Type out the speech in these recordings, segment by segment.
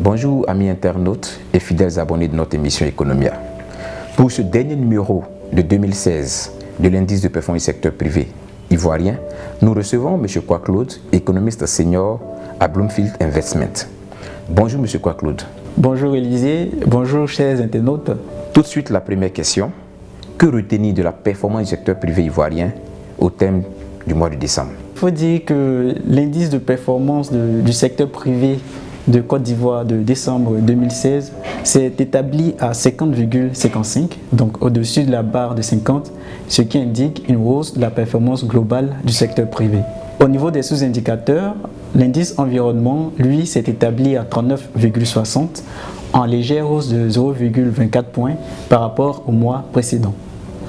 Bonjour amis internautes et fidèles abonnés de notre émission Economia. Pour ce dernier numéro de 2016 de l'indice de performance du secteur privé ivoirien, nous recevons M. Kouaklod, économiste senior à Bloomfield Investment. Bonjour M. Kouaklod. Bonjour Élisée, bonjour chers internautes. Tout de suite la première question. Que retenir de la performance du secteur privé ivoirien au thème du mois de décembre? Il faut dire que l'indice de performance du secteur privé de Côte d'Ivoire de décembre 2016 s'est établi à 50,55, donc au-dessus de la barre de 50, ce qui indique une hausse de la performance globale du secteur privé. Au niveau des sous-indicateurs, l'indice environnement, lui, s'est établi à 39,60, en légère hausse de 0,24 points par rapport au mois précédent.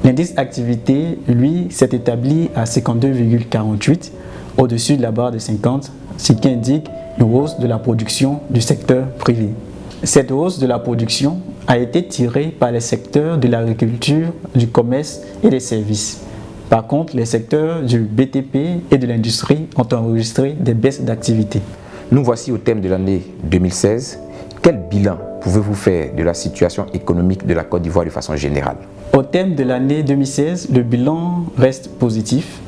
L'indice activité, lui, s'est établi à 52,48, au-dessus de la barre de 50, ce qui indique une hausse de la production du secteur privé. Cette hausse de la production a été tirée par les secteurs de l'agriculture, du commerce et des services. Par contre, les secteurs du BTP et de l'industrie ont enregistré des baisses d'activité. Nous voici au thème de l'année 2016. Quel bilan pouvez-vous faire de la situation économique de la Côte d'Ivoire de façon générale? Au thème de l'année 2016, le bilan reste positif.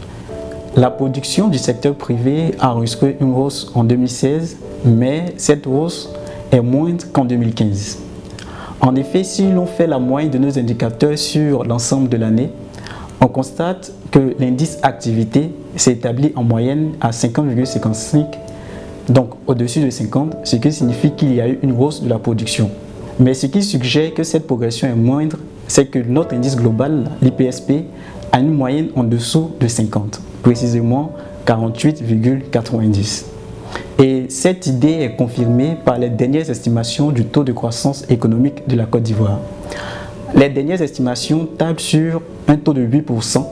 La production du secteur privé a enregistré une hausse en 2016, mais cette hausse est moindre qu'en 2015. En effet, si l'on fait la moyenne de nos indicateurs sur l'ensemble de l'année, on constate que l'indice activité s'est établi en moyenne à 50,55, donc au-dessus de 50, ce qui signifie qu'il y a eu une hausse de la production. Mais ce qui suggère que cette progression est moindre, c'est que notre indice global, l'IPSP, a une moyenne en dessous de 50, précisément 48,90. Et cette idée est confirmée par les dernières estimations du taux de croissance économique de la Côte d'Ivoire. Les dernières estimations tablent sur un taux de 8%,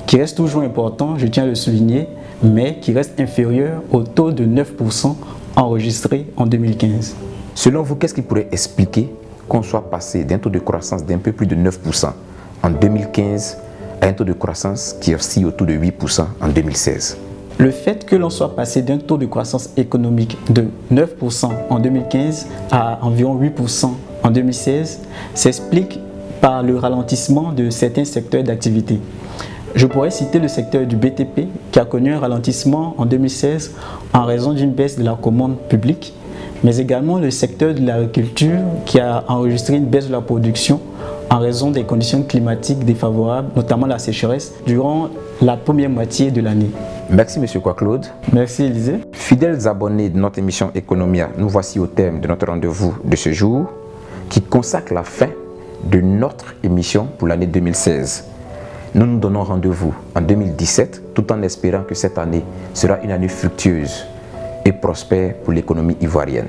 qui reste toujours important, je tiens à le souligner, mais qui reste inférieur au taux de 9% enregistré en 2015. Selon vous, qu'est-ce qui pourrait expliquer qu'on soit passé d'un taux de croissance d'un peu plus de 9% en 2015 à un taux de croissance qui oscille autour de 8% en 2016? Le fait que l'on soit passé d'un taux de croissance économique de 9% en 2015 à environ 8% en 2016 s'explique par le ralentissement de certains secteurs d'activité. Je pourrais citer le secteur du BTP qui a connu un ralentissement en 2016 en raison d'une baisse de la commande publique, mais également le secteur de l'agriculture qui a enregistré une baisse de la production en raison des conditions climatiques défavorables, notamment la sécheresse, durant la première moitié de l'année. Merci M. Kouaklod. Merci Élisée. Fidèles abonnés de notre émission Economia, nous voici au thème de notre rendez-vous de ce jour qui consacre la fin de notre émission pour l'année 2016. Nous nous donnons rendez-vous en 2017 tout en espérant que cette année sera une année fructueuse et prospère pour l'économie ivoirienne.